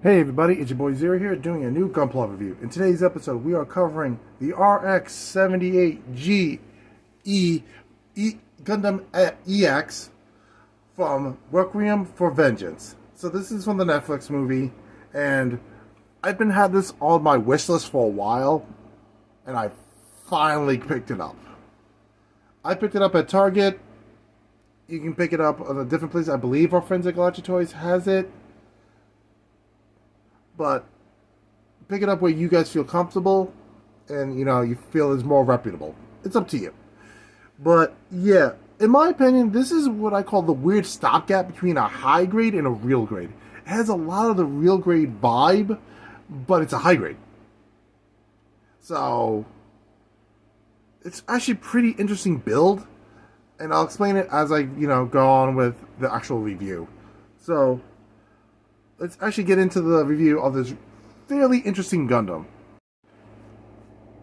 Hey everybody, it's your boy Zero here doing a new Gunpla review. In today's episode, we are covering the RX-78G Gundam EX from Requiem for Vengeance. So this is from the Netflix movie, and I've been had this on my wish list for a while, and I finally picked it up. I picked it up at Target. You can pick it up on a different place. I believe our friends at Galactic Toys has it. But pick it up where you guys feel comfortable and you feel is more reputable. It's up to you. But yeah, in my opinion, this is what I call the weird stopgap between a high grade and a real grade. It has a lot of the real grade vibe, but it's a high grade. So it's actually a pretty interesting build, and I'll explain it as I go on with the actual review. So let's actually get into the review of this fairly interesting Gundam.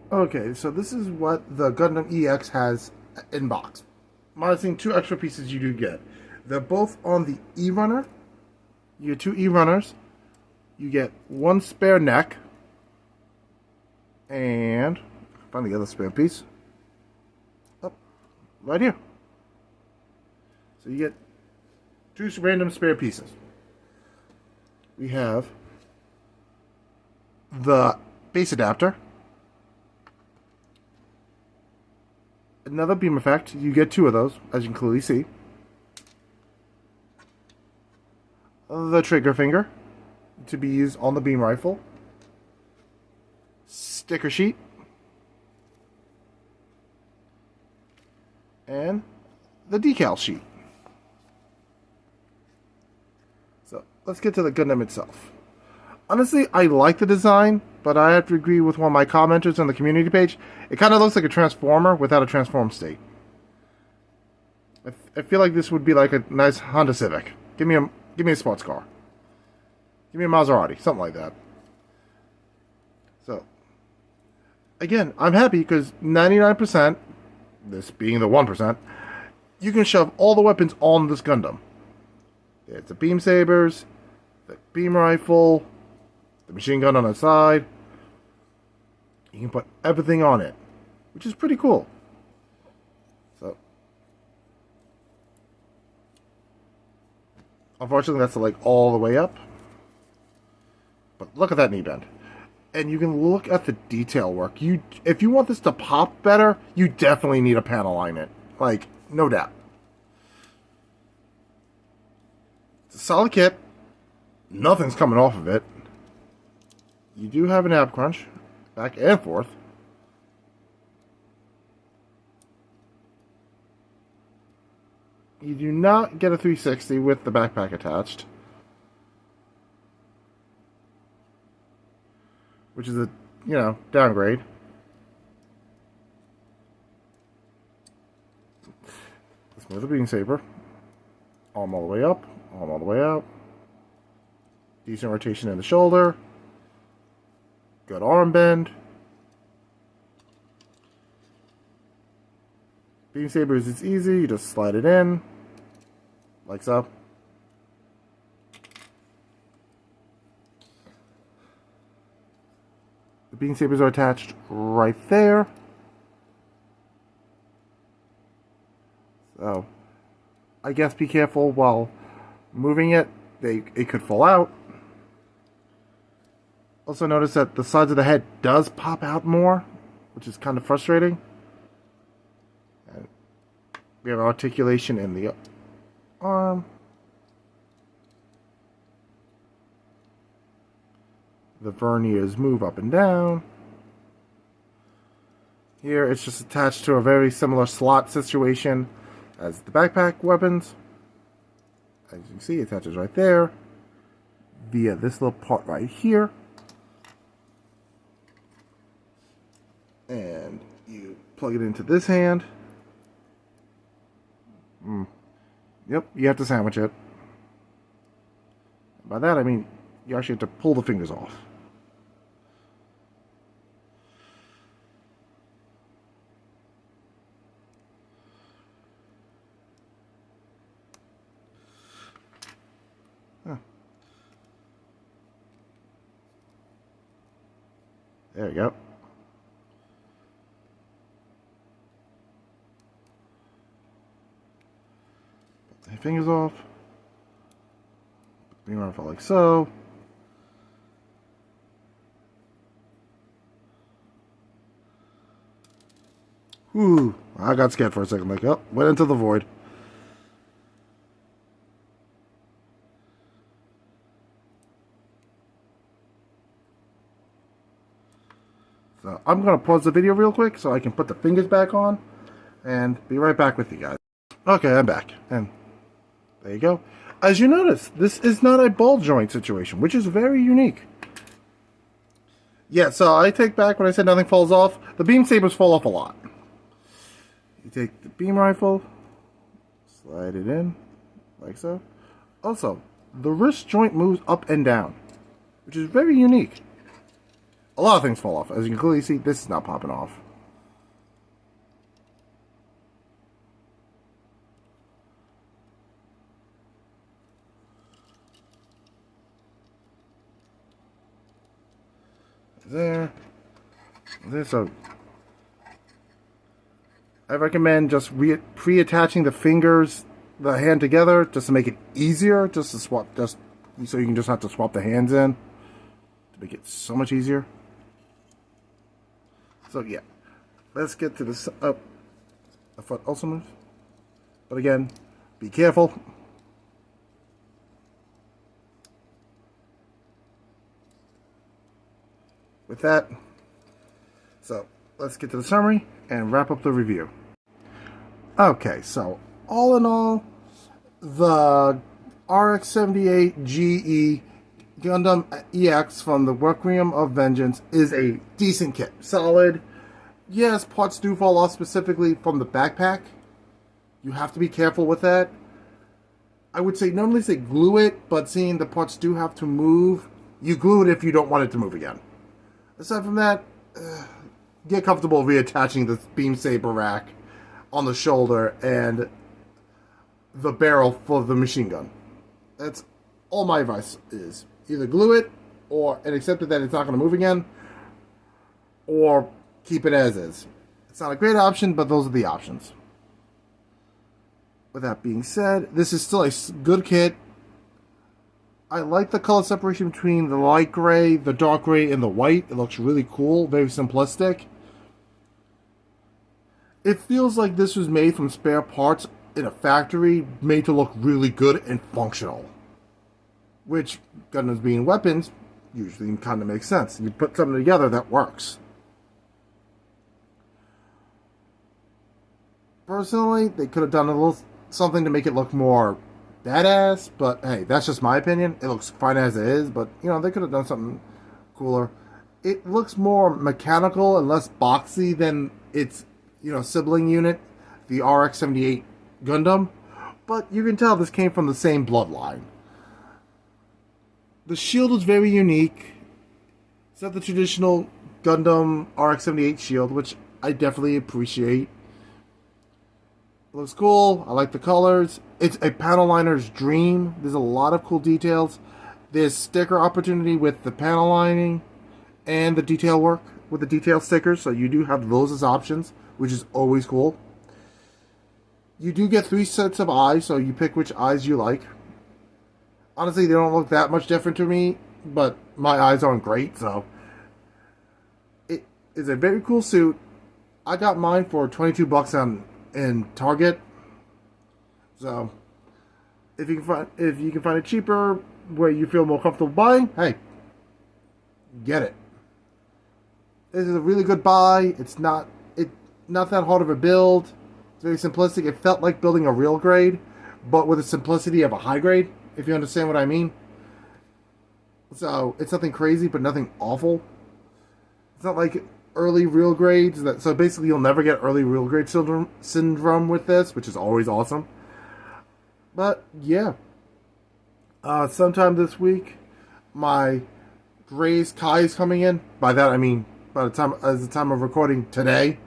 Okay, so this is what the Gundam EX has in box. Minusing two extra pieces you do get. They're both on the E-Runner. You get two E-Runners. You get one spare neck. And find the other spare piece. Oh, right here. So you get two random spare pieces. We have the base adapter, another beam effect. You get two of those, as you can clearly see. The trigger finger to be used on the beam rifle. Sticker sheet. And the decal sheet. So let's get to the Gundam itself. Honestly, I like the design, but I have to agree with one of my commenters on the community page. It kind of looks like a Transformer without a transform state. I feel like this would be like a nice Honda Civic. Give me a sports car. Give me a Maserati, something like that. So, again, I'm happy because 99%, this being the 1%, you can shove all the weapons on this Gundam. It's the beam sabers, the beam rifle, the machine gun on the side. You can put everything on it, which is pretty cool. So, unfortunately, that's like all the way up. But look at that knee bend. And you can look at the detail work. If you want this to pop better, you definitely need a panel line in it. Like, no doubt. It's a solid kit. Nothing's coming off of it. You do have an ab crunch, back and forth. You do not get a 360 with the backpack attached, which is a, downgrade. Let's move the beam saber. Arm all the way up, arm all the way out. Decent rotation in the shoulder. Good arm bend. Beam sabers, it's easy. You just slide it in, like so. The beam sabers are attached right there. So, I guess be careful while moving it. It could fall out. Also notice that the sides of the head does pop out more, which is kind of frustrating. And we have articulation in the arm. The verniers move up and down. Here it's just attached to a very similar slot situation as the backpack weapons. As you can see, it attaches right there via this little part right here. And you plug it into this hand. Yep, you have to sandwich it. By that I mean you actually have to pull the fingers off. There we go. Put the fingers off. Put the beam rifle like so. Whew. I got scared for a second. Like, oh, went into the void. So I'm going to pause the video real quick so I can put the fingers back on and be right back with you guys. Okay, I'm back. And there you go. As you notice, this is not a ball joint situation, which is very unique. Yeah, so I take back when I said nothing falls off. The beam sabers fall off a lot. You take the beam rifle, slide it in, like so. Also, the wrist joint moves up and down, which is very unique. A lot of things fall off. As you can clearly see, this is not popping off. There. So I recommend just pre-attaching the fingers, the hand together, just to make it easier, just to swap, just so you can just have to swap the hands in to make it so much easier. So yeah, let's get to this up. The foot also moves, but again, be careful. With that, so let's get to the summary and wrap up the review. Okay, so all in all, the RX-78 GE Gundam EX from the Requiem of Vengeance is a decent kit. Solid. Yes, parts do fall off, specifically from the backpack. You have to be careful with that. I would say normally say glue it, but seeing the parts do have to move, you glue it if you don't want it to move again. Aside from that, get comfortable reattaching the beam saber rack on the shoulder and the barrel for the machine gun. That's all my advice is. Either glue it, and accept that it's not going to move again, or keep it as is. It's not a great option, but those are the options. With that being said, this is still a good kit. I like the color separation between the light gray, the dark gray, and the white. It looks really cool, very simplistic. It feels like this was made from spare parts in a factory, made to look really good and functional. Which, Gundams being weapons, usually kind of makes sense. You put something together that works. Personally, they could have done a little something to make it look more badass, but hey, that's just my opinion. It looks fine as it is, but you know, they could have done something cooler. It looks more mechanical and less boxy than its, you know, sibling unit, the RX-78 Gundam, but you can tell this came from the same bloodline. The shield is very unique. It's not the traditional Gundam RX-78 shield, which I definitely appreciate. It looks cool. I like the colors. It's a panel liner's dream. There's a lot of cool details. There's sticker opportunity with the panel lining and the detail work with the detail stickers, so you do have those as options, which is always cool. You do get 3 sets of eyes, so you pick which eyes you like. Honestly, they don't look that much different to me, but my eyes aren't great, so it is a very cool suit. I got mine for $22 in Target. So if you can find it cheaper where you feel more comfortable buying, hey, get it. This is a really good buy. It's not that hard of a build. It's very simplistic. It felt like building a real grade, but with the simplicity of a high grade, if you understand what I mean. So it's nothing crazy, but nothing awful. It's not like early real grades. So basically you'll never get early real grade syndrome with this, which is always awesome. But yeah, sometime this week, my Gray's Kai is coming in. By that I mean by the time of recording today.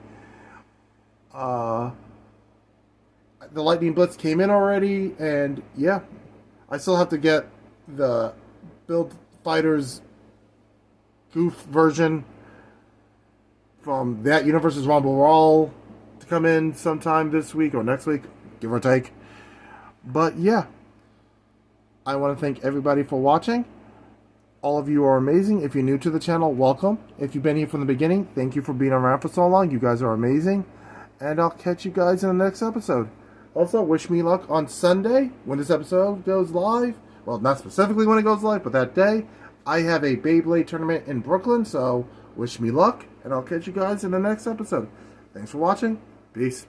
The Lightning Blitz came in already, and yeah, I still have to get the Build Fighters Goof version from that Universe's Rumble Raw to come in sometime this week or next week, give or take. But yeah, I want to thank everybody for watching. All of you are amazing. If you're new to the channel, welcome. If you've been here from the beginning, thank you for being around for so long. You guys are amazing. And I'll catch you guys in the next episode. Also, wish me luck on Sunday when this episode goes live. Well, not specifically when it goes live, but that day. I have a Beyblade tournament in Brooklyn, so wish me luck. And I'll catch you guys in the next episode. Thanks for watching. Peace.